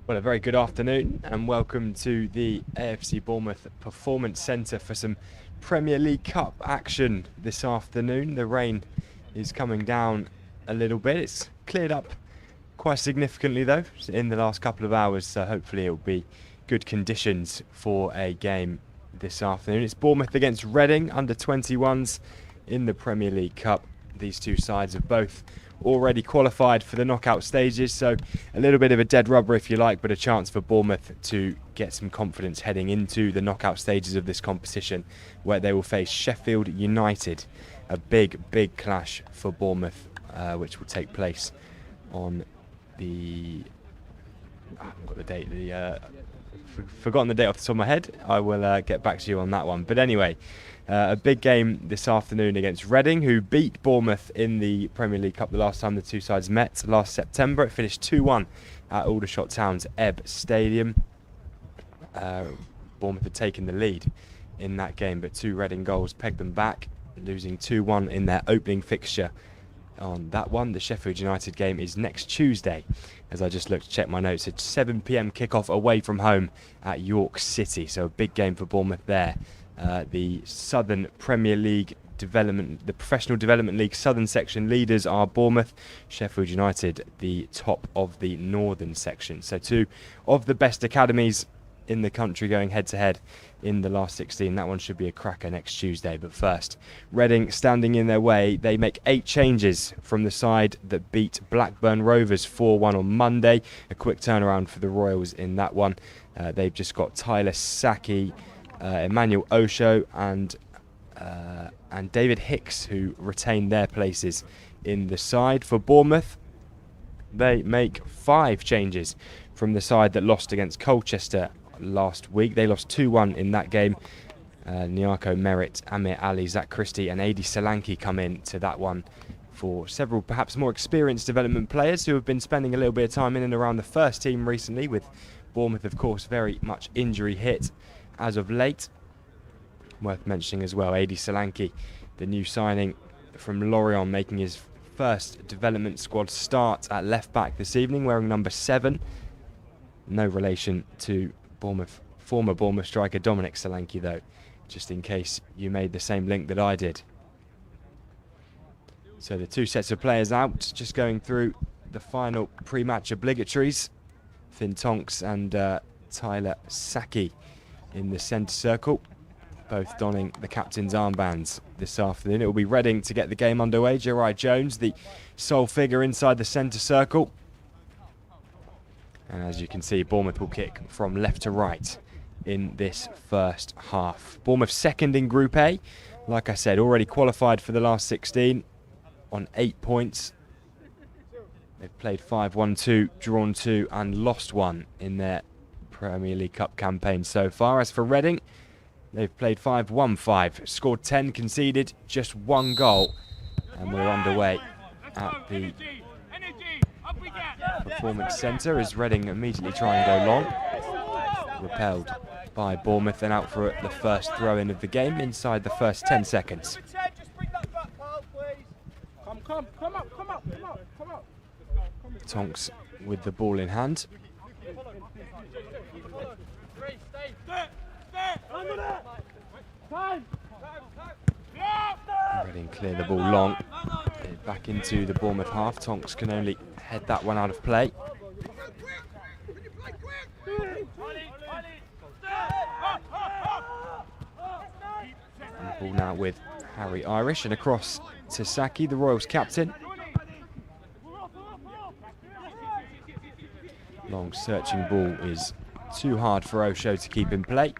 Well, a very good afternoon and welcome to the AFC Bournemouth Performance Centre for some Premier League Cup action this afternoon. The rain is coming down a little bit. It's cleared up quite significantly though in the last couple of hours, so hopefully it will be good conditions for a game this afternoon. It's Bournemouth against Reading, under 21s in the Premier League Cup. These two sides have both already qualified for the knockout stages, so a little bit of a dead rubber if you like, but a chance for Bournemouth to get some confidence heading into the knockout stages of this competition, where they will face Sheffield United. A big clash for Bournemouth, which will take place on the... I haven't got the date, forgotten the date off the top of my head. I will get back to you on that one. But anyway, a big game this afternoon against Reading, who beat Bournemouth in the Premier League Cup the last time the two sides met last September. It finished 2-1 at Aldershot Town's Ebb Stadium. Bournemouth had taken the lead in that game, but two Reading goals pegged them back, losing 2-1 in their opening fixture on that one. The Sheffield United game is next Tuesday, as I just looked to check my notes. It's 7 p.m. kickoff away from home at York City, so a big game for Bournemouth there. The Southern Premier League Development, the Professional Development League Southern section leaders are Bournemouth, Sheffield United, the top of the Northern section. So two of the best academies in the country going head to head in the last 16. That one should be a cracker next Tuesday. But first, Reading standing in their way. They make 8 changes from the side that beat Blackburn Rovers 4-1 on Monday. A quick turnaround for the Royals in that one. They've just got Tyler Saki, Emmanuel Osho and David Hicks, who retain their places in the side. For Bournemouth, they make 5 changes from the side that lost against Colchester last week. They lost 2-1 in that game. Nyako Merritt, Amir Ali, Zach Christie and Adi Solanke come in to that one for several perhaps more experienced development players who have been spending a little bit of time in and around the first team recently, with Bournemouth of course very much injury hit as of late. Worth mentioning as well, Adi Solanke, the new signing from Lorient, making his first development squad start at left back this evening, wearing number 7. No relation to former Bournemouth striker Dominic Solanke though, just in case you made the same link that I did. So the two sets of players out, just going through the final pre-match obligatories. Finn Tonks and Tyler Saki in the centre circle, both donning the captain's armbands this afternoon. It will be Reading to get the game underway. Jerai Jones, the sole figure inside the centre circle. And as you can see, Bournemouth will kick from left to right in this first half. Bournemouth second in Group A. Like I said, already qualified for the last 16 on 8 points. They've played 5-1-2, drawn 2 and lost 1 in their Premier League Cup campaign so far. As for Reading, they've played 5-1-5, scored 10, conceded just 1 goal. And we're underway at the Performance Centre as Reading immediately try and go long. Repelled by Bournemouth and out for the first throw-in of the game inside the first 10 seconds. Tonks with the ball in hand. Reading clear the ball long. Back into the Bournemouth half. Tonks can only head that one out of play. And the ball now with Harry Irish and across to Saki, the Royals captain. Long searching ball is too hard for Osho to keep in play.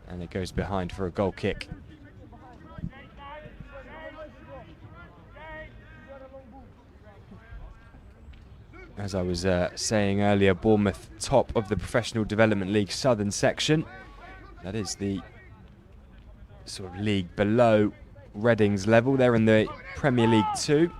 And it goes behind for a goal kick. As I was saying earlier, Bournemouth top of the Professional Development League Southern section. That is the sort of league below Reading's level. They're in the Premier League 2.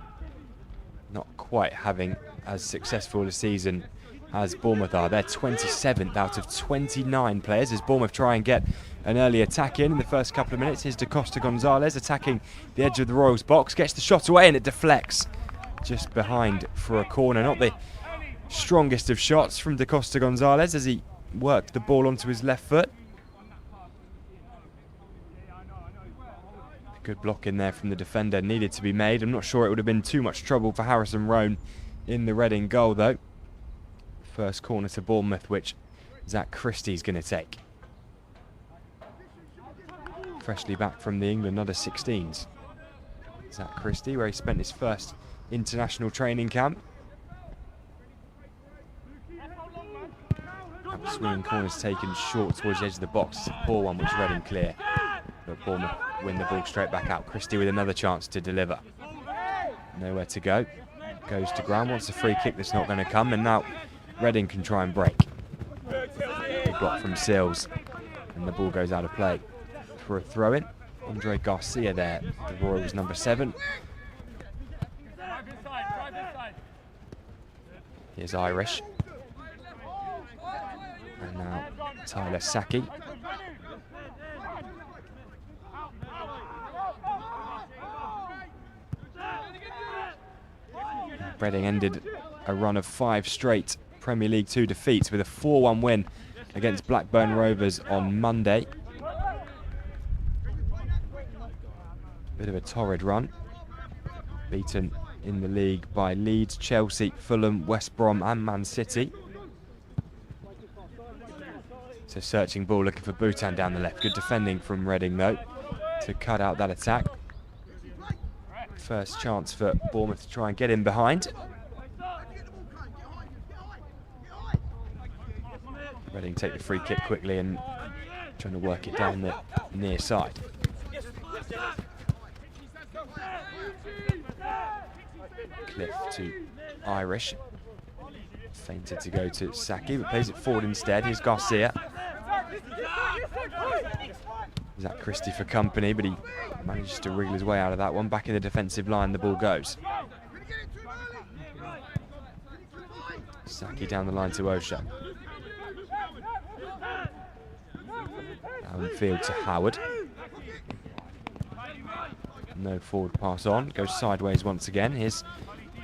Not quite having as successful a season as Bournemouth are. They're 27th out of 29 players as Bournemouth try and get an early attack in the first couple of minutes. Here's Da Costa Gonzalez attacking the edge of the Royals box. Gets the shot away and it deflects just behind for a corner. Not the strongest of shots from Da Costa Gonzalez as he worked the ball onto his left foot. Good block in there from the defender, needed to be made. I'm not sure it would have been too much trouble for Harrison Roan in the Reading goal though. First corner to Bournemouth, which Zach Christie's going to take. Freshly back from the England under-16s. Zach Christie, where he spent his first international training camp. Swinging corners taken short towards the edge of the box. It's a poor one, which Reading clear. But Bournemouth win the ball straight back out. Christie with another chance to deliver. Nowhere to go. Goes to ground, wants a free kick that's not going to come, and now Reading can try and break. Big block from Sills, and the ball goes out of play. For a throw-in, Andre Garcia there, the Royals number 7. Here's Irish. And now Tyler Saki. Reading ended a run of 5 straight Premier League 2 defeats with a 4-1 win against Blackburn Rovers on Monday. Bit of a torrid run. Beaten in the league by Leeds, Chelsea, Fulham, West Brom and Man City. It's a searching ball looking for Bhutan down the left. Good defending from Reading though to cut out that attack. First chance for Bournemouth to try and get in behind. Reading take the free kick quickly and trying to work it down the near side. Cliff to Irish. Feinted to go to Saki, but plays it forward instead. Here's Garcia. Zach Christie for company, but he manages to wriggle his way out of that one. Back in the defensive line, the ball goes. Saki down the line to Osho. Now in field to Howard. No forward pass on. Goes sideways once again. Here's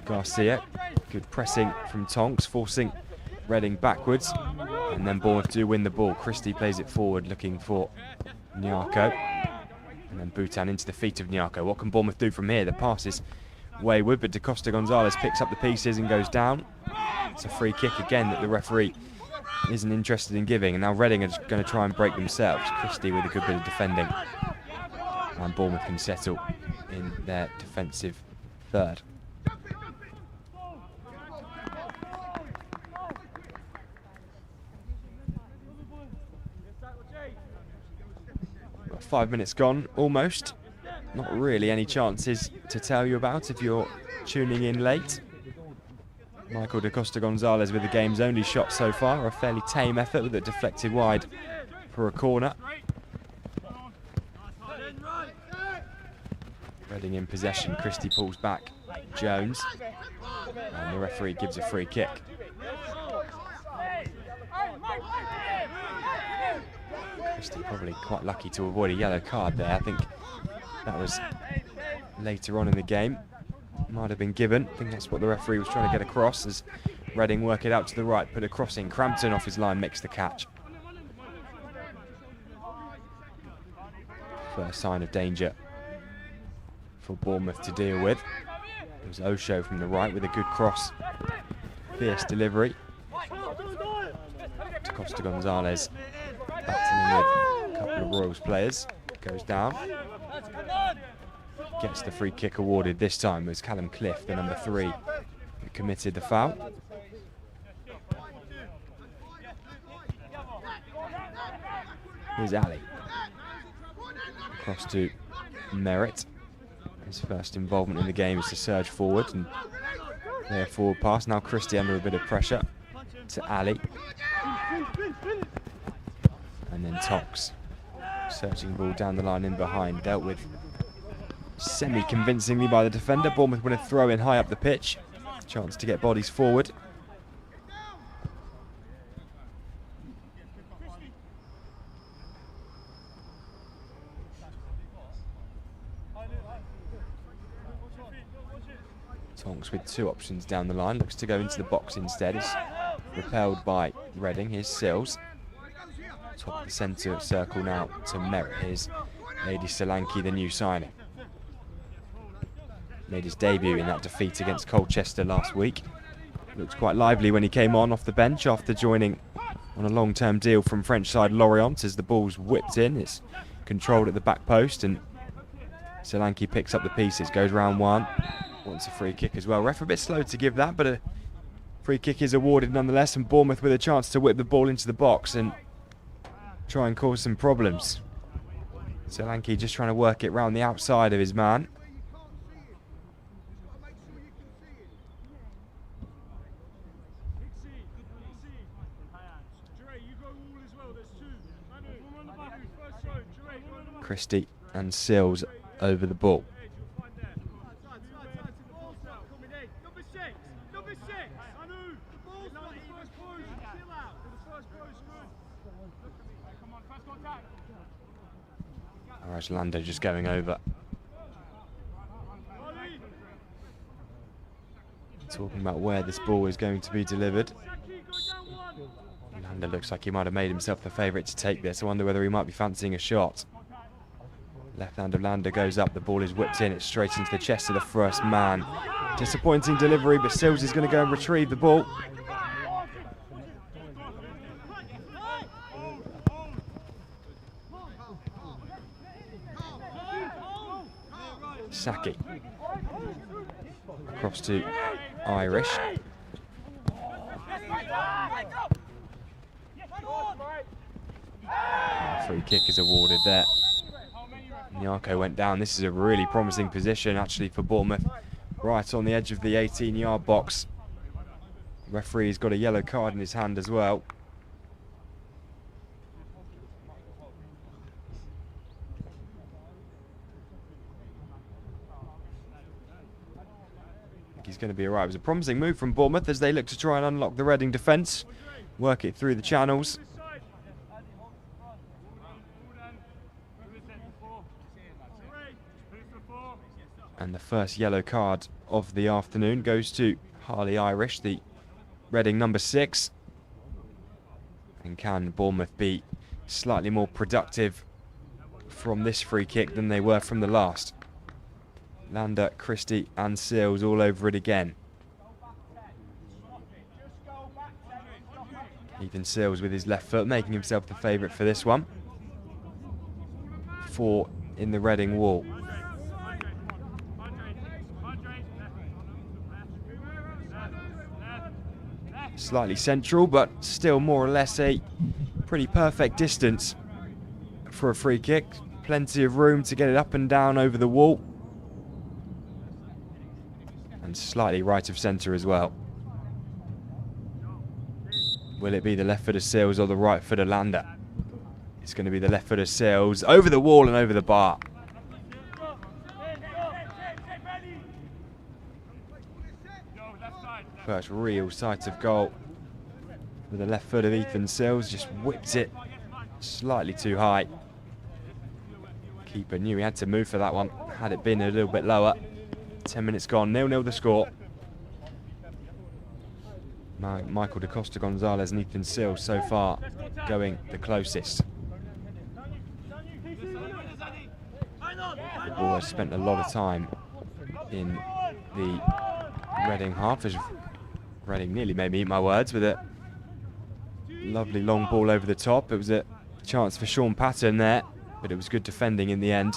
Garcia. Good pressing from Tonks, forcing Reading backwards. And then Bournemouth do win the ball. Christie plays it forward, looking for Nyako. And then Bhutan into the feet of Nyako. What can Bournemouth do from here? The pass is wayward, but Da Costa Gonzalez picks up the pieces and goes down. It's a free kick again that the referee isn't interested in giving. And now Reading are going to try and break themselves. Christie with a good bit of defending. And Bournemouth can settle in their defensive third. About 5 minutes gone, almost. Not really any chances to tell you about if you're tuning in late. Michael Da Costa Gonzalez with the game's only shot so far. A fairly tame effort with it deflected wide for a corner. Reading in possession. Christie pulls back. Jones. And the referee gives a free kick. Christie probably quite lucky to avoid a yellow card there. I think that was later on in the game. Might have been given. I think that's what the referee was trying to get across as Reading work it out to the right, put a cross in. Crampton off his line makes the catch. First sign of danger for Bournemouth to deal with. It was Osho from the right with a good cross. Fierce delivery. Da Costa Gonzalez battling with a couple of Royals players. Goes down. Gets the free kick awarded this time. It was Callum Cliff, the number 3, who committed the foul. Here's Ali. Across to Merritt. His first involvement in the game is to surge forward and their forward pass. Now Christie under a bit of pressure to Ali. And then Tonks. Searching ball down the line in behind. Dealt with semi-convincingly by the defender. Bournemouth win a throw in high up the pitch. Chance to get bodies forward. Tonks box with 2 options down the line. Looks to go into the box instead. It's repelled by Reading. Here's Sills. Top of the centre circle now to Merritt. Here's Lady Solanke, the new signing. Made his debut in that defeat against Colchester last week. Looked quite lively when he came on off the bench after joining on a long-term deal from French side Lorient. As the ball's whipped in, it's controlled at the back post, and Solanke picks up the pieces, goes round one, wants a free kick as well. Ref a bit slow to give that, but a free kick is awarded nonetheless, and Bournemouth with a chance to whip the ball into the box and try and cause some problems. Solanke just trying to work it round the outside of his man. Christie and Sills over the ball. Whereas Lando just going over. Talking about where this ball is going to be delivered. Lando looks like he might have made himself the favourite to take this. I wonder whether he might be fancying a shot. Left hand of Lando goes up, the ball is whipped in, it's straight into the chest of the first man. Disappointing delivery, but Sills is going to go and retrieve the ball. Saki. Across to Irish. Free kick is awarded there. Nyako went down. This is a really promising position actually for Bournemouth. Right on the edge of the 18-yard box. The referee's got a yellow card in his hand as well. I think he's going to be alright. It was a promising move from Bournemouth as they look to try and unlock the Reading defence. Work it through the channels. And the first yellow card of the afternoon goes to Harley Irish, the Reading number 6. And can Bournemouth be slightly more productive from this free kick than they were from the last? Landa, Christie and Sills all over it again. Ethan Sills with his left foot making himself the favourite for this one. 4 in the Reading wall. Slightly central, but still more or less a pretty perfect distance for a free kick. Plenty of room to get it up and down over the wall. And slightly right of centre as well. Will it be the left foot of Sills or the right foot of Landa? It's going to be the left foot of Sills over the wall and over the bar. First real sight of goal with the left foot of Ethan Sills, just whipped it slightly too high. Keeper knew he had to move for that one. Had it been a little bit lower. 10 minutes gone, 0-0 the score. Michael Da Costa Gonzalez and Ethan Sills so far going the closest. The ball has spent a lot of time in the Reading half as Reading nearly made me eat my words with a lovely long ball over the top. It was a chance for Sean Patton there, but it was good defending in the end.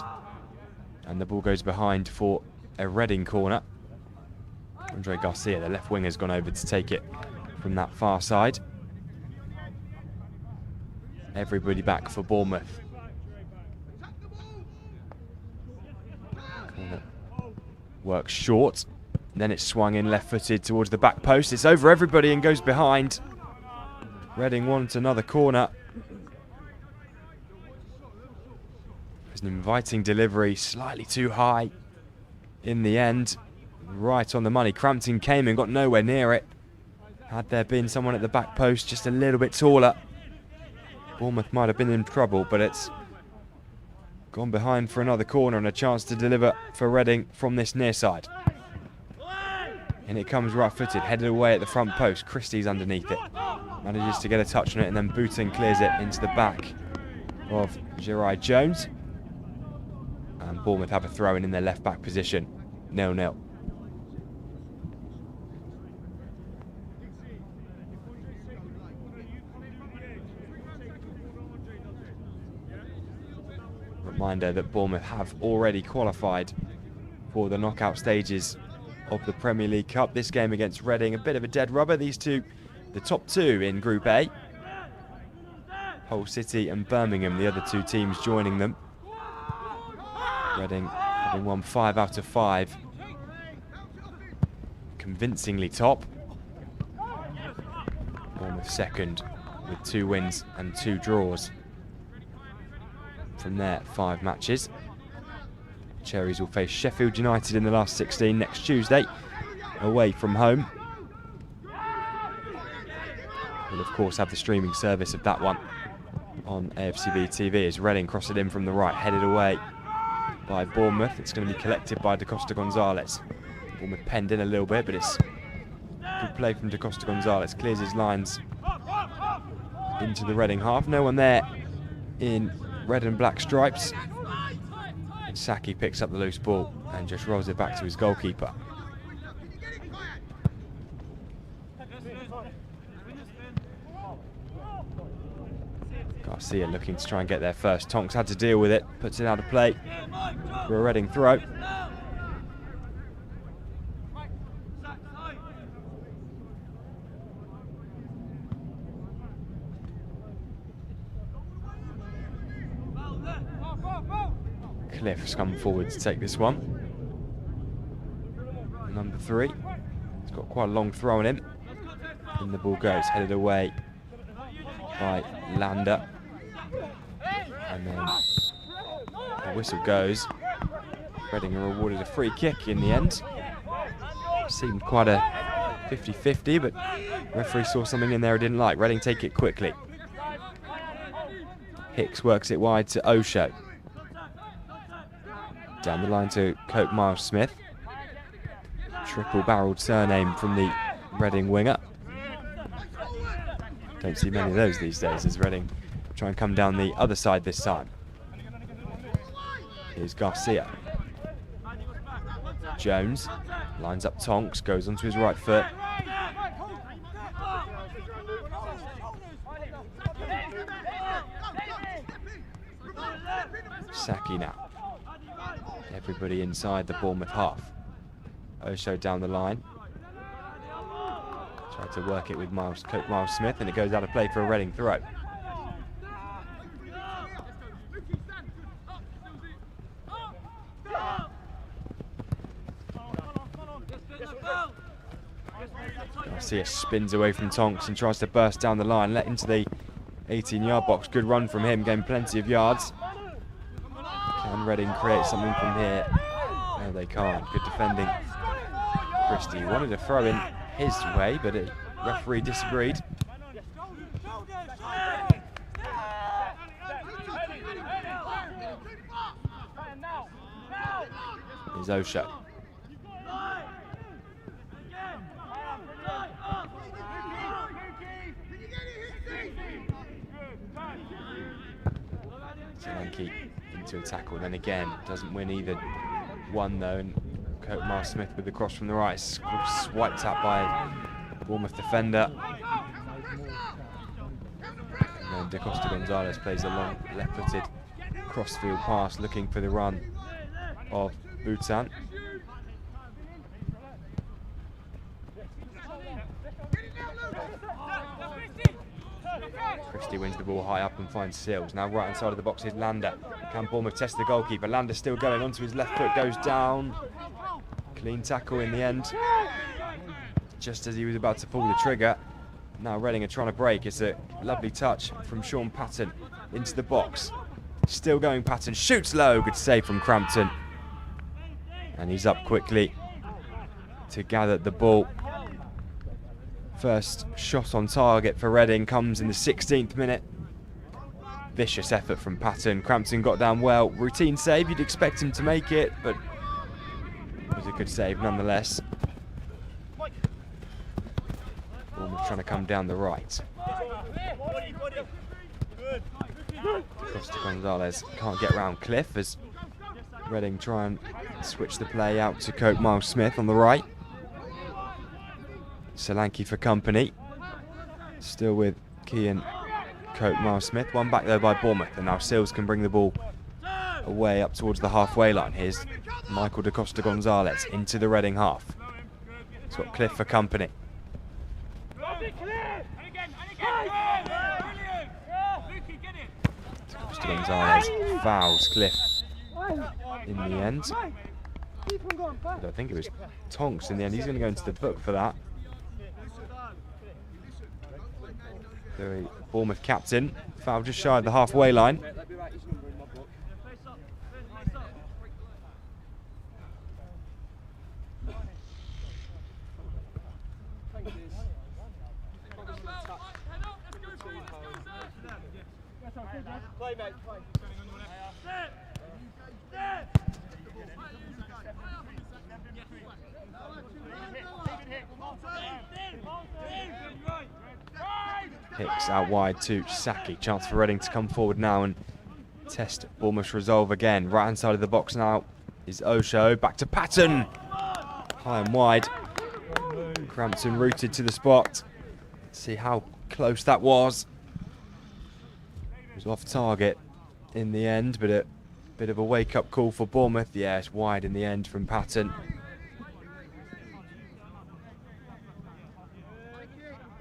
And the ball goes behind for a Reading corner. Andre Garcia, the left winger, has gone over to take it from that far side. Everybody back for Bournemouth. Corner works short. Then it's swung in left-footed towards the back post. It's over everybody and goes behind. Reading wants another corner. There's an inviting delivery, slightly too high in the end. Right on the money. Crampton came and got nowhere near it. Had there been someone at the back post just a little bit taller, Bournemouth might have been in trouble, but it's gone behind for another corner and a chance to deliver for Reading from this near side. And it comes right-footed, headed away at the front post. Christie's underneath it. Manages to get a touch on it, and then Boutin clears it into the back of Gerard Jones. And Bournemouth have a throw-in their left-back position. 0-0. Reminder that Bournemouth have already qualified for the knockout stages of the Premier League Cup. This game against Reading, a bit of a dead rubber. These two, the top two in Group A. Hull City and Birmingham, the other two teams joining them. Reading having won 5 out of 5. Convincingly top. Bournemouth second with 2 wins and 2 draws from their 5 matches. Cherries will face Sheffield United in the last 16 next Tuesday, away from home. We'll of course have the streaming service of that one on AFCB TV as Reading cross it in from the right, headed away by Bournemouth. It's going to be collected by Da Costa Gonzalez. Bournemouth penned in a little bit, but it's good play from Da Costa Gonzalez. Clears his lines into the Reading half. No one there in red and black stripes. Saki picks up the loose ball and just rolls it back to his goalkeeper. Garcia looking to try and get there first. Tonks had to deal with it, puts it out of play for a Reading throw. Cliff's come forward to take this one. Number 3. He's got quite a long throw on him. And the ball goes, headed away by Lander. And then the whistle goes. Reading are awarded a free kick in the end. Seemed quite a 50-50, but the referee saw something in there he didn't like. Reading take it quickly. Hicks works it wide to Osho. Down the line to Coke Miles-Smith. Triple-barreled surname from the Reading winger. Don't see many of those these days as Reading try and come down the other side this time. Here's Garcia. Jones lines up Tonks, goes onto his right foot. Saki now. Everybody inside the Bournemouth half. Osho down the line. Tried to work it with Coke Miles-Smith, and it goes out of play for a Reading throw. Garcia spins away from Tonks and tries to burst down the line, let into the 18-yard box. Good run from him, gained plenty of yards. Can Reading create something from here? No, they can't. Good defending. Christie wanted a throw in his way, but the referee disagreed. Here's Osho. Solanke into a tackle, then again doesn't win either one though, and Coke Miles-Smith with the cross from the right, swiped at by a Bournemouth defender. And then Da Costa Gonzalez plays a long left-footed crossfield pass, looking for the run of Boutin. Christie wins the ball high up and finds Sills. Now right hand side of the box is Lander. Can Bournemouth test the goalkeeper? Lander still going onto his left foot, goes down. Clean tackle in the end. Just as he was about to pull the trigger. Now Reading are trying to break. It's a lovely touch from Sean Patton into the box. Still going Patton, shoots low. Good save from Crampton. And he's up quickly to gather the ball. First shot on target for Reading comes in the 16th minute. Vicious effort from Patton. Crampton got down well. Routine save, you'd expect him to make it, but it was a good save nonetheless. trying to come down the right. Costa Gonzalez can't get round Cliff as Reading try and switch the play out to Cope Miles Smith on the right. Solanke for company. Still with Kean Cope Miles Smith. One back there by Bournemouth, and now Sills can bring the ball away up towards the halfway line. Here's Michael da Costa Gonzalez into the Reading half. He's got Cliff for company. Costa Gonzalez fouls Cliff in the end. I think it was Tonks in the end. He's going to go into the book for that. The Bournemouth captain, foul just shy of the halfway line. Hicks out wide to Saki. Chance for Reading to come forward now and test Bournemouth's resolve again. Right hand side of the box now is Osho. Back to Patton. High and wide. Crampton rooted to the spot. See how close that was. It was off target in the end, but a bit of a wake-up call for Bournemouth. Yeah, it's wide in the end from Patton.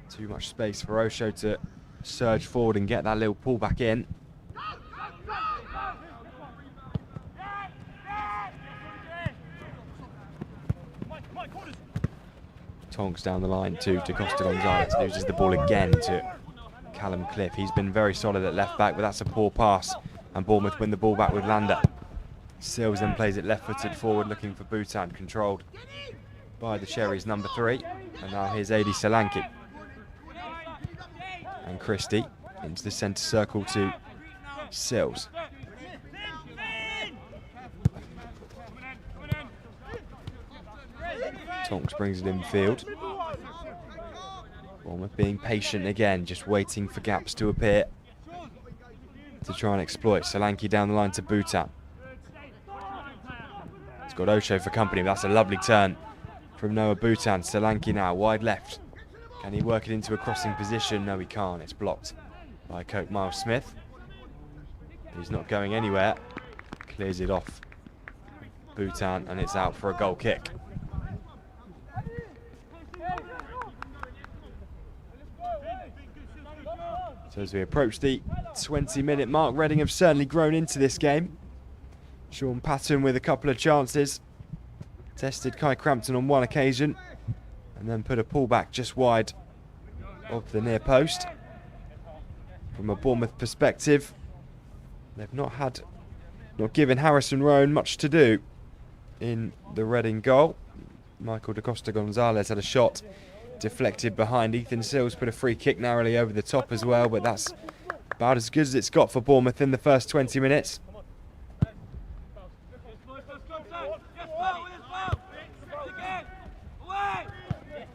Too much space for Osho to surge forward and get that little pull back in. Tonks down the line to Costa Gonzalez. Loses the ball again to Callum Cliff. He's been very solid at left back, but that's a poor pass. And Bournemouth win the ball back with Landa. Sills then plays it left-footed forward, looking for Bhutan, controlled by the Cherries, number 3. And now here's Adi Solanke. And Christie into the centre circle to Sills. Tonks brings it in field. Bournemouth being patient again, just waiting for gaps to appear to try and exploit. Solanke down the line to Bhutan. He's got Osho for company. That's a lovely turn from Noah Bhutan. Solanke now wide left. Can he work it into a crossing position? No, he can't. It's blocked by Cope Miles Smith. He's not going anywhere. Clears it off Bhutan, and it's out for a goal kick. So as we approach the 20-minute mark, Reading have certainly grown into this game. Sean Patton with a couple of chances. Tested Kai Crampton on one occasion, and then put a pullback just wide of the near post. From a Bournemouth perspective, they've not given Harrison Rowan much to do in the Reading goal. Michael da Costa Gonzalez had a shot deflected behind. Ethan Sills put a free kick narrowly over the top as well, but that's about as good as it's got for Bournemouth in the first 20 minutes.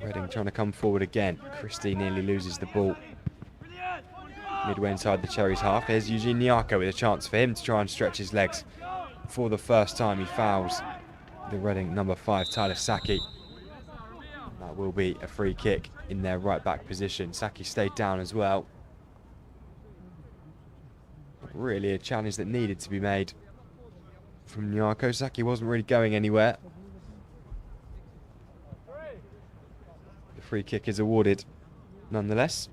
Reading trying to come forward again. Christie nearly loses the ball midway inside the Cherries half. Here's Eugene Nyako with a chance for him to try and stretch his legs. For the first time, he fouls the Reading number 5, Tyler Saki. That will be a free kick in their right back position. Saki stayed down as well. Really a challenge that needed to be made from Nyako. Saki wasn't really going anywhere. The free kick is awarded nonetheless.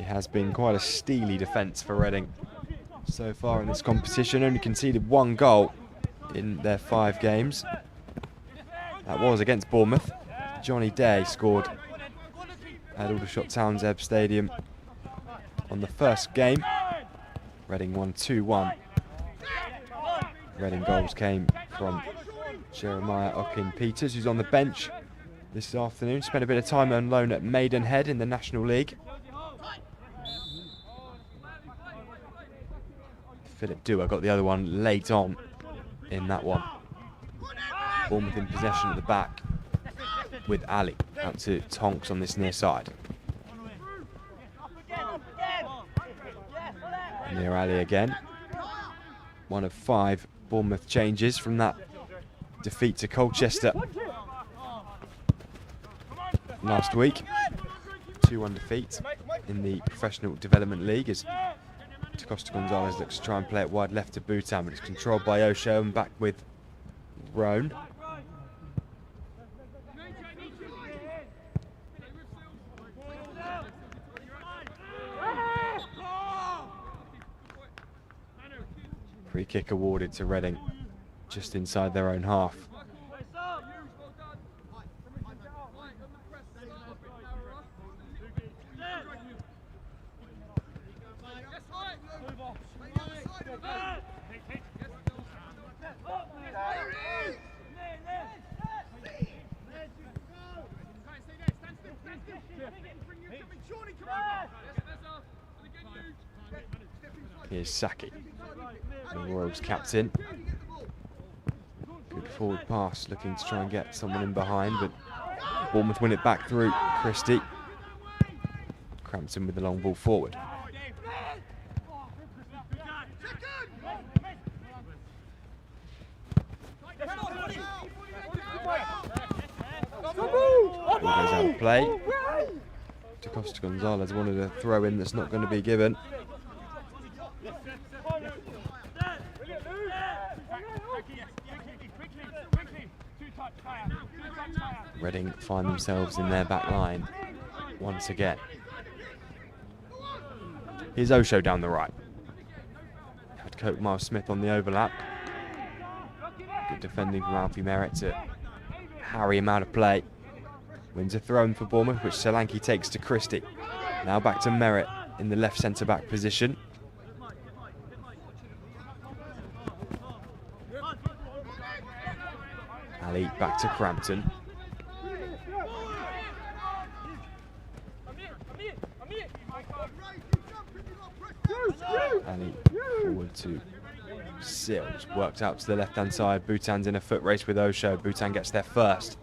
It has been quite a steely defence for Reading so far in this competition. Only conceded 1 goal in their 5 games. That was against Bournemouth. Johnny Day scored at Aldershot Town Zeb Stadium on the first game. Reading won 2-1 Reading goals came from Jeremiah Okin-Peters, who's on the bench this afternoon. Spent a bit of time on loan at Maidenhead in the National League. Philip Dewar got the other one late on in that one. Bournemouth in possession at the back with Ali out to Tonks on this near side. Near Ali again. One of 5 Bournemouth changes from that defeat to Colchester last week. 2-1 defeat in the Professional Development League as Costa Gonzalez looks to try and play it wide left to Bhutan, but it's controlled by Osho and back with Roan. Free kick awarded to Reading just inside their own half. Here's Saki, the Royals captain. Good forward pass, looking to try and get someone in behind, but Bournemouth win it back through Christie. Crampton with the long ball forward. Ball goes out of play. Costa Gonzalez wanted a throw in that's not going to be given. Reading find themselves in their back line once again. Here's Osho down the right. Had Coke Miles Smith on the overlap. Good defending from Alfie Merritt to harry him out of play. Wins a throw in for Bournemouth, which Solanke takes to Christie. Now back to Merritt in the left centre-back position. Ali back to Crampton. Ali forward to Sills. Worked out to the left-hand side. Bhutan's in a foot race with Osho. Bhutan gets there first.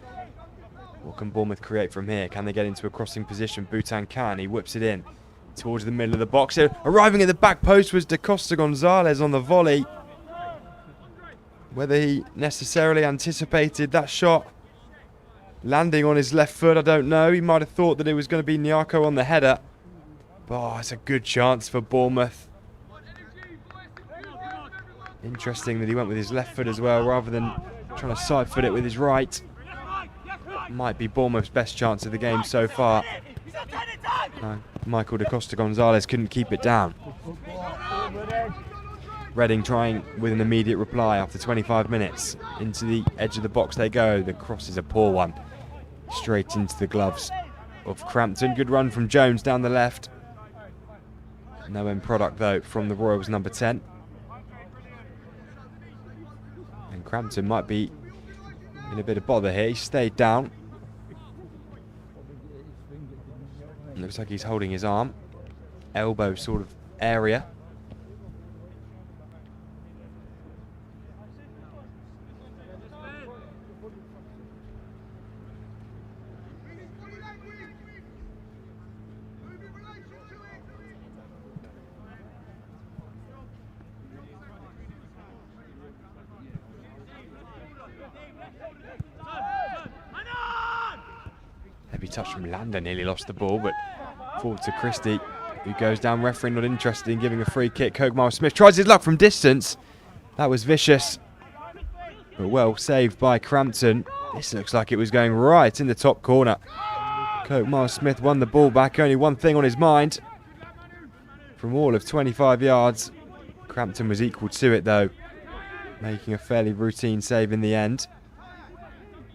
What can Bournemouth create from here? Can they get into a crossing position? Bhutan can. He whips it in towards the middle of the box. Arriving at the back post was Da Costa Gonzalez on the volley. Whether he necessarily anticipated that shot landing on his left foot, I don't know. He might have thought that it was going to be Nyako on the header. But oh, it's a good chance for Bournemouth. Interesting that he went with his left foot as well rather than trying to side foot it with his right. Might be Bournemouth's best chance of the game so far. Michael Da Costa Gonzalez couldn't keep it down. Reading trying with an immediate reply after 25 minutes. Into the edge of the box they go. The cross is a poor one. Straight into the gloves of Crampton. Good run from Jones down the left. No end product though from the Royals number 10. And Crampton might be in a bit of bother here. He stayed down. Looks like he's holding his arm. Elbow sort of area. Heavy touch from Landa, nearly lost the ball, but forward to Christie, who goes down. Referee not interested in giving a free kick. Coke Miles Smith tries his luck from distance. That was vicious, but well saved by Crampton. This looks like it was going right in the top corner. Coke Miles Smith won the ball back. Only one thing on his mind. From all of 25 yards, Crampton was equal to it though, making a fairly routine save in the end.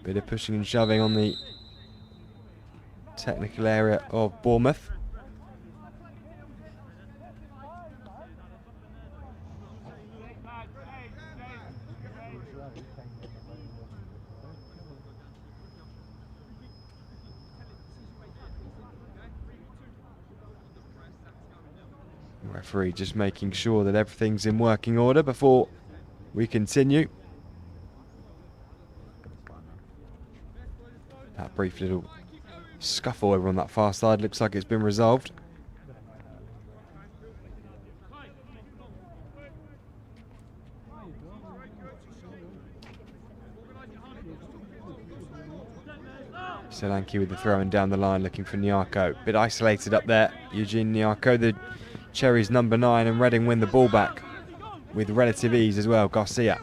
Bit of pushing and shoving on the technical area of Bournemouth. Referee just making sure that everything's in working order before we continue. That brief little scuffle over on that far side looks like it's been resolved. Solanke with the throw-in down the line, looking for Nyarko. Bit isolated up there, Eugene Nyarko, the Cherries number 9, and Reading win the ball back with relative ease as well. Garcia.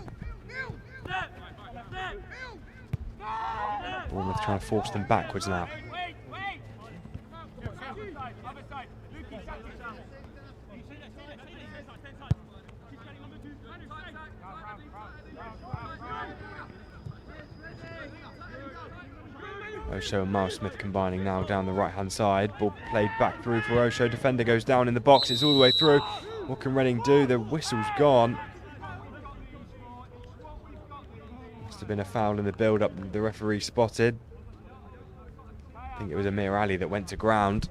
Bournemouth trying to force them backwards now. Osho and Miles Smith combining now down the right-hand side. Ball played back through for Osho. Defender goes down in the box. It's all the way through. What can Reading do? The whistle's gone. Must have been a foul in the build-up that the referee spotted. I think it was Amir Ali that went to ground.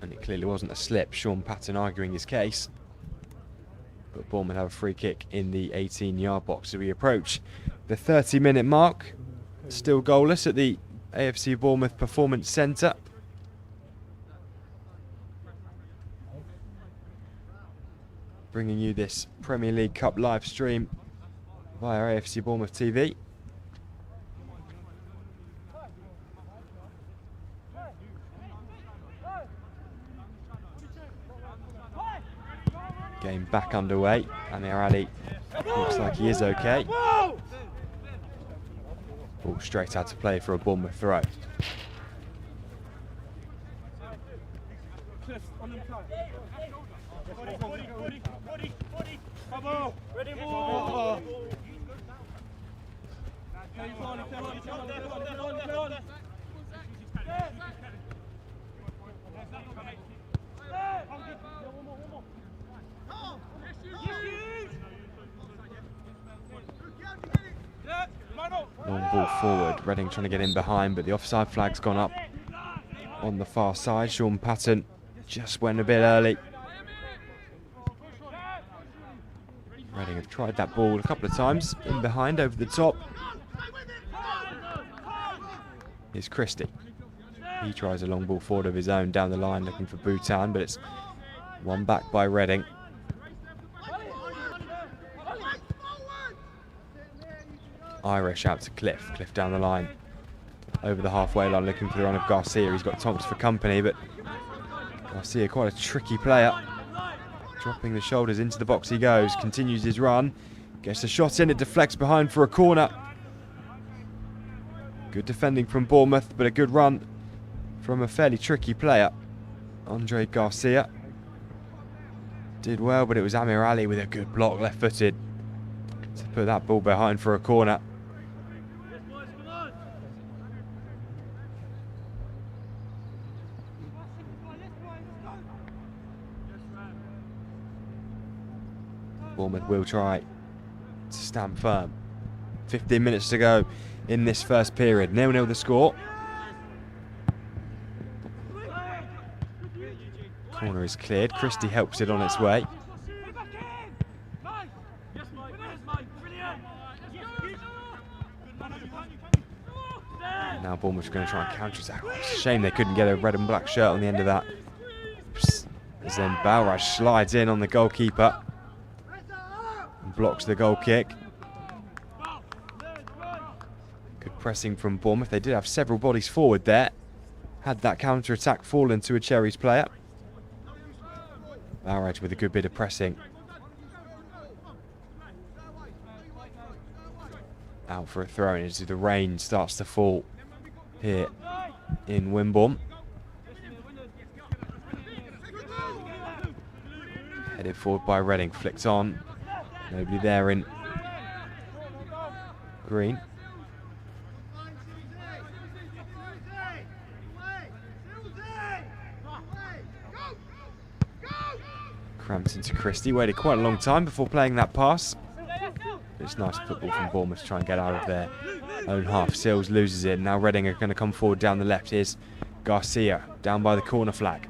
And it clearly wasn't a slip. Sean Patton arguing his case. But Bournemouth have a free kick in the 18-yard box as we approach the 30-minute mark. Still goalless at the AFC Bournemouth Performance Centre. Bringing you this Premier League Cup live stream via AFC Bournemouth TV. Game back underway. Amir Ali looks like he is okay. Ball straight out to play for a Bournemouth throw. Long ball forward, Reading trying to get in behind, but the offside flag's gone up on the far side. Sean Patton just went a bit early. Reading have tried that ball a couple of times, in behind, over the top. Here's Christie. He tries a long ball forward of his own down the line, looking for Bhutan, but it's won back by Reading. Irish out to Cliff. Cliff down the line. Over the halfway line looking for the run of Garcia. He's got Tonks for company, but Garcia quite a tricky player. Dropping the shoulders into the box he goes. Continues his run. Gets a shot in. It deflects behind for a corner. Good defending from Bournemouth, but a good run from a fairly tricky player. Andre Garcia. Did well, but it was Amir Ali with a good block, left-footed, to put that ball behind for a corner. Bournemouth will try to stand firm. 15 minutes to go in this first period. 0-0 the score. Corner is cleared. Christie helps it on its way. Now Bournemouth are going to try and counter-attack. It's a shame they couldn't get a red and black shirt on the end of that. As then Balraj slides in on the goalkeeper and blocks the goal kick. Good pressing from Bournemouth. They did have several bodies forward there. Had that counter-attack fallen to a Cherries player. Balraj with a good bit of pressing. Out for a throw in as the rain starts to fall here in Wimborne. Headed forward by Reading, flicked on. Nobody there in green. Crampton to Christie. Waited quite a long time before playing that pass. It's nice football from Bournemouth to try and get out of their own half. Sills loses it. Now Reading are going to come forward down the left. Here's Garcia down by the corner flag.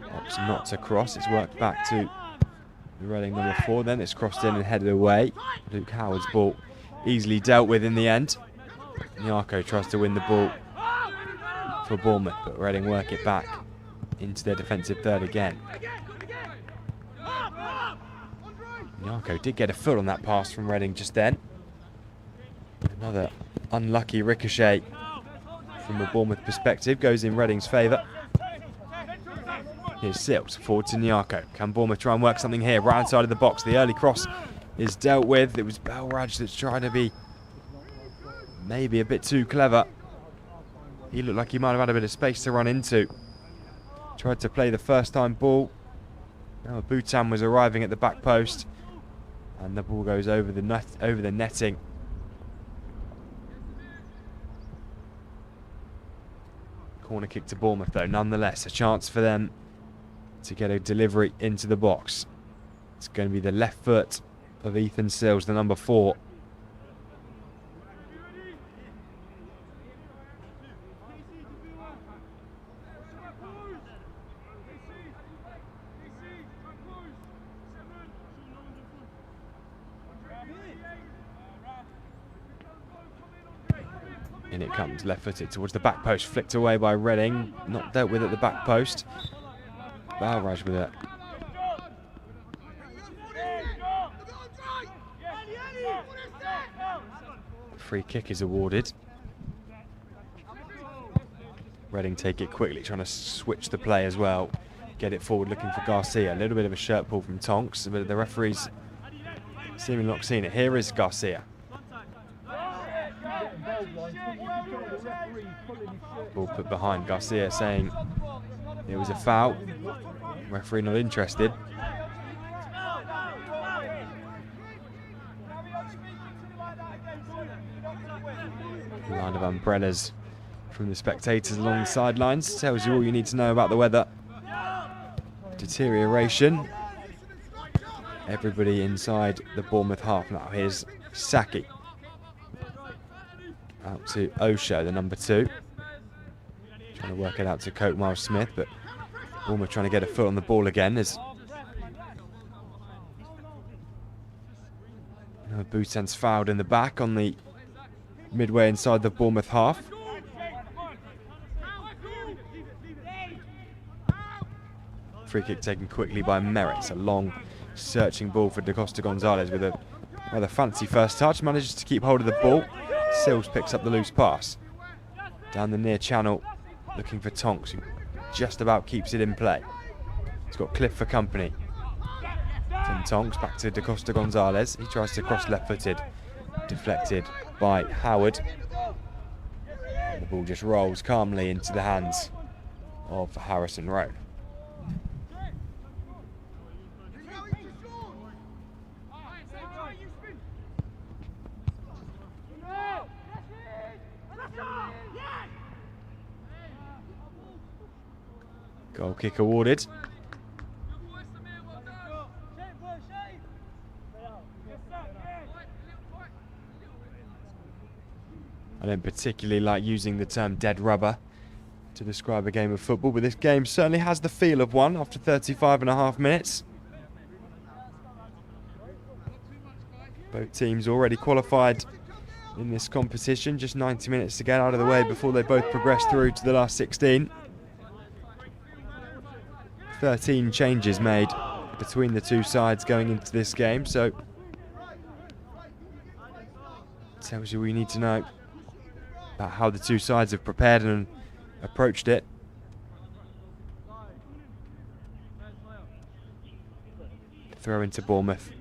Opts not to cross. It's worked back to the Reading number 4. Then it's crossed in and headed away. Luke Howard's ball easily dealt with in the end. Nyako tries to win the ball for Bournemouth, but Reading work it back into their defensive third again. Nyako did get a foot on that pass from Reading just then. Another unlucky ricochet from a Bournemouth perspective goes in Reading's favour. Here's Sills, forward to Nyako. Can Bournemouth try and work something here? Right outside of the box. The early cross is dealt with. It was Belraj that's trying to be maybe a bit too clever. He looked like he might have had a bit of space to run into. Tried to play the first time ball. Now Bhutan was arriving at the back post. And the ball goes over the netting. Corner kick to Bournemouth though, nonetheless. A chance for them to get a delivery into the box. It's going to be the left foot of Ethan Sills, the number 4. In it comes, left-footed towards the back post, flicked away by Reading, not dealt with at the back post. Balraj with it. Free kick is awarded. Reading take it quickly, trying to switch the play as well. Get it forward, looking for Garcia. A little bit of a shirt pull from Tonks, but the referee's seemingly not seen it. Here is Garcia. Ball put behind. Garcia saying it was a foul. Referee not interested. Line of umbrellas from the spectators along the sidelines tells you all you need to know about the weather. Deterioration. Everybody inside the Bournemouth half now. Here's Saki. Out to Osho, the number 2. Trying to work it out to Coke Miles Smith, but Bournemouth trying to get a foot on the ball again as Bhutan's fouled in the back on the midway inside the Bournemouth half. Free kick taken quickly by Merritt. It's a long searching ball for Da Costa Gonzalez with a rather fancy first touch. Manages to keep hold of the ball. Sills picks up the loose pass. Down the near channel, looking for Tonks, who just about keeps it in play. He's got Cliff for company. From Tonks, back to Da Costa Gonzalez. He tries to cross left-footed. Deflected by Howard. And the ball just rolls calmly into the hands of Harrison Roan. Goal kick awarded. I don't particularly like using the term dead rubber to describe a game of football, but this game certainly has the feel of one after 35.5 minutes. Both teams already qualified in this competition, just 90 minutes to get out of the way before they both progress through to the last 16. 13 changes made between the two sides going into this game, so tells you what you need to know about how the two sides have prepared and approached it. Throw into Bournemouth.